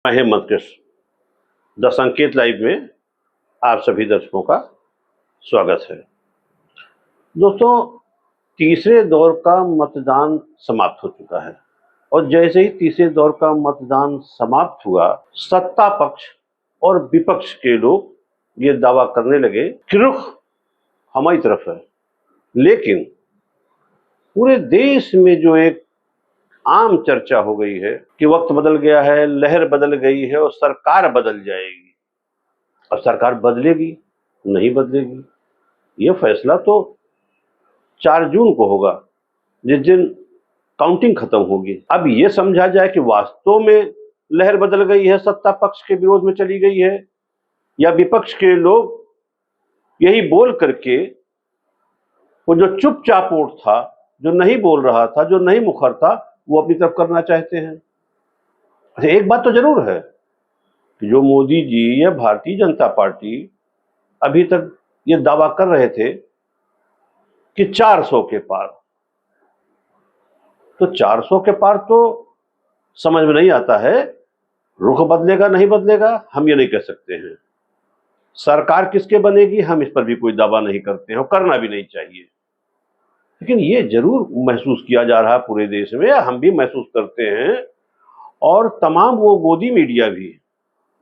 मैं हेमंत कृष्ण द संकेत लाइव में आप सभी दर्शकों का स्वागत है। दोस्तों, तीसरे दौर का मतदान समाप्त हो चुका है और जैसे ही तीसरे दौर का मतदान समाप्त हुआ, सत्ता पक्ष और विपक्ष के लोग ये दावा करने लगे कि रुख हमारी तरफ है। लेकिन पूरे देश में जो एक आम चर्चा हो गई है कि वक्त बदल गया है, लहर बदल गई है और सरकार बदल जाएगी। अब सरकार बदलेगी नहीं बदलेगी, यह फैसला तो 4 जून को होगा, जिस दिन काउंटिंग खत्म होगी। अब यह समझा जाए कि वास्तव में लहर बदल गई है, सत्ता पक्ष के विरोध में चली गई है, या विपक्ष के लोग यही बोल करके वो जो चुपचाप वोट था, जो नहीं बोल रहा था, जो नहीं मुखर था, वो अपनी तरफ करना चाहते हैं। अच्छा, एक बात तो जरूर है कि जो मोदी जी या भारतीय जनता पार्टी अभी तक ये दावा कर रहे थे कि 400 के पार, तो 400 के पार तो समझ में नहीं आता है। रुख बदलेगा नहीं बदलेगा हम ये नहीं कह सकते हैं। सरकार किसके बनेगी हम इस पर भी कोई दावा नहीं करते हैं और करना भी नहीं चाहिए। लेकिन ये जरूर महसूस किया जा रहा है पूरे देश में, हम भी महसूस करते हैं, और तमाम वो गोदी मीडिया भी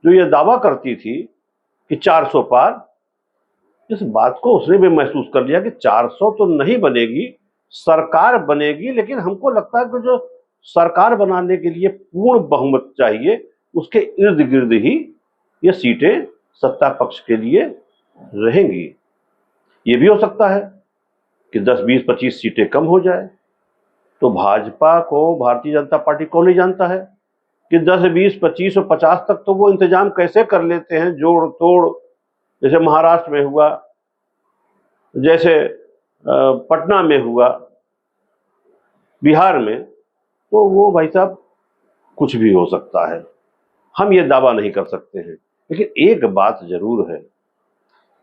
जो ये दावा करती थी कि 400 पार, इस बात को उसने भी महसूस कर लिया कि 400 तो नहीं बनेगी, सरकार बनेगी। लेकिन हमको लगता है कि जो सरकार बनाने के लिए पूर्ण बहुमत चाहिए, उसके इर्द गिर्द ही ये सीटें सत्ता पक्ष के लिए रहेंगी। ये भी हो सकता है कि 10, 20, 25 सीटें कम हो जाए, तो भाजपा को, भारतीय जनता पार्टी को नहीं जानता है कि 10, 20, 25 और 50 तक तो वो इंतजाम कैसे कर लेते हैं, जोड़ तोड़। जैसे महाराष्ट्र में हुआ, जैसे पटना में हुआ, बिहार में, तो वो भाई साहब कुछ भी हो सकता है, हम ये दावा नहीं कर सकते हैं। लेकिन एक बात जरूर है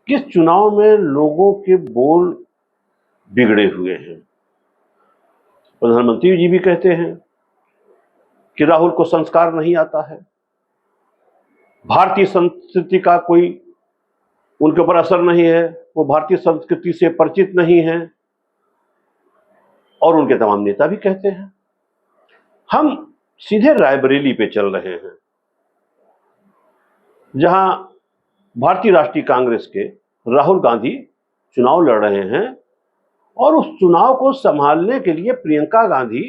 कि इस चुनाव में लोगों के बोल बिगड़े हुए हैं। प्रधानमंत्री जी भी कहते हैं कि राहुल को संस्कार नहीं आता है, भारतीय संस्कृति का कोई उनके ऊपर असर नहीं है, वो भारतीय संस्कृति से परिचित नहीं है। और उनके तमाम नेता भी कहते हैं। हम सीधे रायबरेली पे चल रहे हैं, जहां भारतीय राष्ट्रीय कांग्रेस के राहुल गांधी चुनाव लड़ रहे हैं, और उस चुनाव को संभालने के लिए प्रियंका गांधी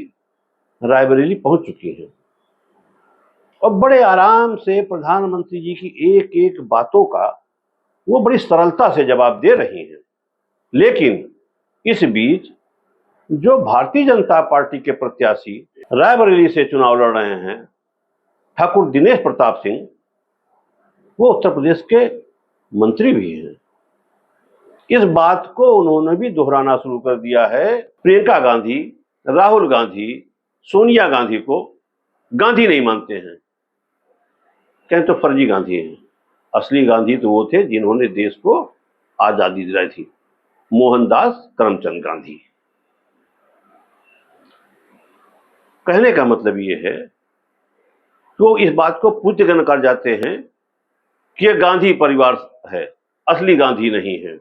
रायबरेली पहुंच चुकी हैं और बड़े आराम से प्रधानमंत्री जी की एक एक बातों का वो बड़ी सरलता से जवाब दे रही हैं। लेकिन इस बीच जो भारतीय जनता पार्टी के प्रत्याशी रायबरेली से चुनाव लड़ रहे हैं, ठाकुर दिनेश प्रताप सिंह, वो उत्तर प्रदेश के मंत्री भी हैं। इस बात को उन्होंने भी दोहराना शुरू कर दिया है। प्रियंका गांधी, राहुल गांधी, सोनिया गांधी को गांधी नहीं मानते हैं, कहें तो फर्जी गांधी हैं। असली गांधी तो वो थे जिन्होंने देश को आजादी दिलाई थी, मोहनदास करमचंद गांधी। कहने का मतलब ये है तो इस बात को पुष्टिकरण कर जाते हैं कि यह गांधी परिवार है, असली गांधी नहीं है।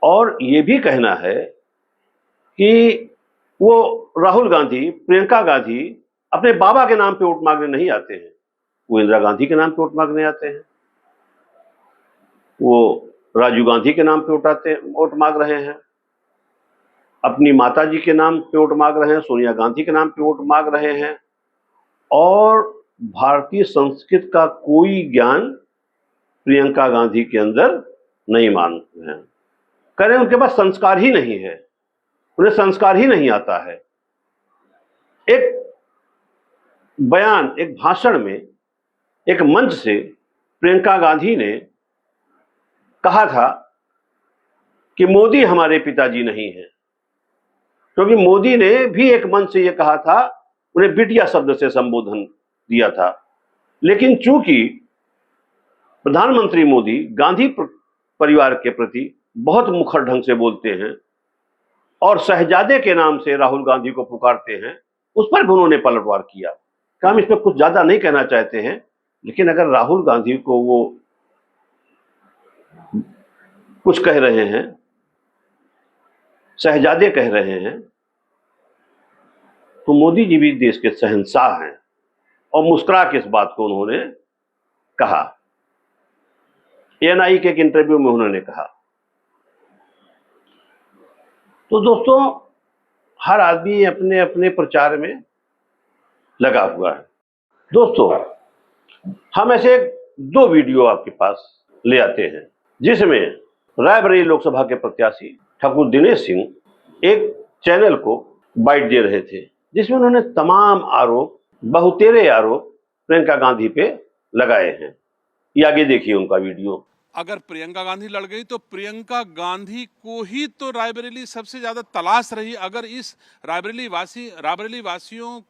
और ये भी कहना है कि वो राहुल गांधी, प्रियंका गांधी अपने बाबा के नाम पे वोट मांगने नहीं आते हैं, वो इंदिरा गांधी के नाम पे वोट मांगने आते हैं, वो राजीव गांधी के नाम पे वोट मांग रहे हैं, अपनी माता जी के नाम पे वोट मांग रहे हैं, सोनिया गांधी के नाम पे वोट मांग रहे हैं, और भारतीय संस्कृति का कोई ज्ञान प्रियंका गांधी के अंदर नहीं मानते हैं। कह रहे हैं उनके पास संस्कार ही नहीं है, उन्हें संस्कार ही नहीं आता है। एक बयान, एक भाषण में, एक मंच से प्रियंका गांधी ने कहा था कि मोदी हमारे पिताजी नहीं है, क्योंकि मोदी ने भी एक मंच से यह कहा था, उन्हें बिटिया शब्द से संबोधन दिया था। लेकिन चूंकि प्रधानमंत्री मोदी गांधी परिवार के प्रति बहुत मुखर ढंग से बोलते हैं और शहजादे के नाम से राहुल गांधी को पुकारते हैं, उस पर भी उन्होंने पलटवार किया। कि हम इसमें कुछ ज्यादा नहीं कहना चाहते हैं, लेकिन अगर राहुल गांधी को वो कुछ कह रहे हैं, शहजादे कह रहे हैं, तो मोदी जी भी देश के शहंशाह हैं। और मुस्कुरा के इस बात को उन्होंने कहा। एएनआई के एक इंटरव्यू में उन्होंने कहा। तो दोस्तों, हर आदमी अपने अपने प्रचार में लगा हुआ है। दोस्तों, हम ऐसे 2 वीडियो आपके पास ले आते हैं, जिसमें रायबरेली लोकसभा के प्रत्याशी ठाकुर दिनेश सिंह एक चैनल को बाइट दे रहे थे, जिसमें उन्होंने तमाम आरोप, बहुतेरे आरोप प्रियंका गांधी पे लगाए हैं। ये आगे देखिए उनका वीडियो। अगर प्रियंका गांधी लड़ गई तो प्रियंका गांधी को ही तो रायबरेली सबसे ज्यादा तलाश रही। अगर इस रायबरेली वासियों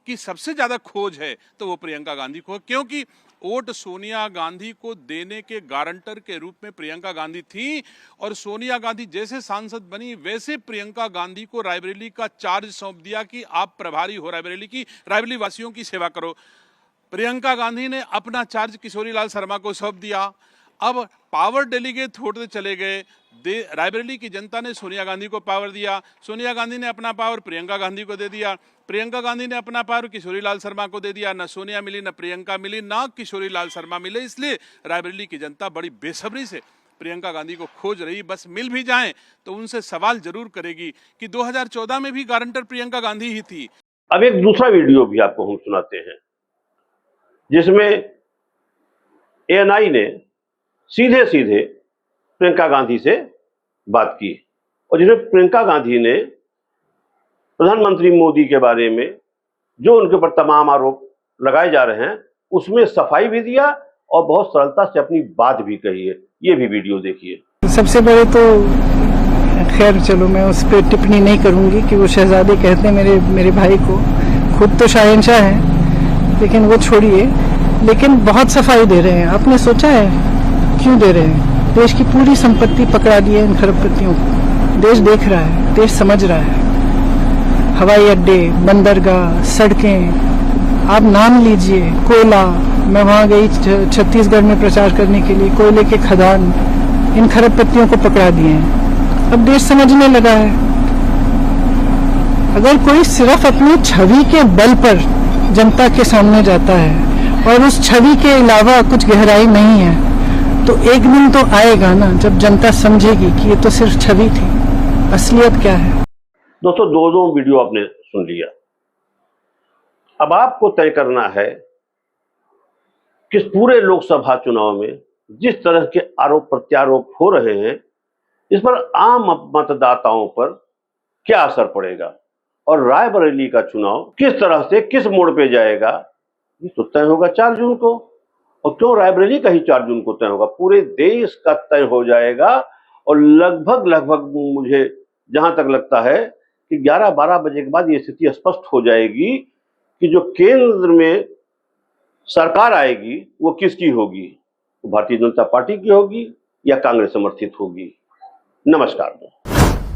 की सबसे ज्यादा खोज है तो वो प्रियंका गांधी को, क्योंकि वोट सोनिया गांधी को देने के गारंटर के रूप में प्रियंका गांधी थी। और सोनिया गांधी जैसे सांसद बनी वैसे प्रियंका गांधी को रायबरेली का चार्ज सौंप दिया कि आप प्रभारी हो रायबरेली की, रायबरेली वासियों की सेवा करो। प्रियंका गांधी ने अपना चार्ज किशोरी लाल शर्मा को सौंप दिया। अब पावर डेलीगेट होते चले गए। रायबरेली की जनता ने सोनिया गांधी को पावर दिया, सोनिया गांधी ने अपना पावर प्रियंका गांधी को दे दिया, प्रियंका गांधी ने अपना पावर किशोरी लाल शर्मा को दे दिया। न सोनिया मिली, न प्रियंका मिली, न किशोरी लाल शर्मा मिले। इसलिए रायबरेली की जनता बड़ी बेसब्री से प्रियंका गांधी को खोज रही। बस मिल भी जाएं तो उनसे सवाल जरूर करेगी कि 2014 में भी गारंटर प्रियंका गांधी ही थी। अब एक दूसरा वीडियो भी आपको हम सुनाते हैं, जिसमें एएनआई ने सीधे सीधे प्रियंका गांधी से बात की, और जिसमें प्रियंका गांधी ने प्रधानमंत्री मोदी के बारे में जो उनके ऊपर तमाम आरोप लगाए जा रहे हैं उसमें सफाई भी दिया और बहुत सरलता से अपनी बात भी कही है। ये भी वीडियो देखिए। सबसे बड़े तो खैर चलो मैं उस पर टिप्पणी नहीं करूंगी कि वो शहजादे कहते हैं मेरे भाई को, खुद तो शहंशाह है, लेकिन वो छोड़िए। लेकिन बहुत सफाई दे रहे हैं। आपने सोचा है क्यों दे रहे हैं? देश की पूरी संपत्ति पकड़ा दी है इन खरबपतियों को। देश देख रहा है, देश समझ रहा है। हवाई अड्डे, बंदरगाह, सड़कें, आप नाम लीजिए, कोयला। मैं वहां गई छत्तीसगढ़ में प्रचार करने के लिए, कोयले के खदान इन खरबपतियों को पकड़ा दिए हैं। अब देश समझने लगा है। अगर कोई सिर्फ अपनी छवि के बल पर जनता के सामने जाता है और उस छवि के अलावा कुछ गहराई नहीं है, तो एक दिन तो आएगा ना जब जनता समझेगी कि ये तो सिर्फ छवि थी, असलियत क्या है। दोस्तों, दो वीडियो आपने सुन लिया। अब आपको तय करना है कि इस पूरे लोकसभा चुनाव में जिस तरह के आरोप प्रत्यारोप हो रहे हैं, इस पर आम मतदाताओं पर क्या असर पड़ेगा और रायबरेली का चुनाव किस तरह से किस मोड़ पे जाएगा, ये तो तय होगा 4 जून को। और क्यों रायबरेली का ही 4 जून को तय होगा, पूरे देश का तय हो जाएगा। और लगभग मुझे जहां तक लगता है कि 11-12 बजे के बाद ये स्थिति स्पष्ट हो जाएगी कि जो केंद्र में सरकार आएगी वो किसकी होगी, भारतीय जनता पार्टी की होगी या कांग्रेस समर्थित होगी। नमस्कार।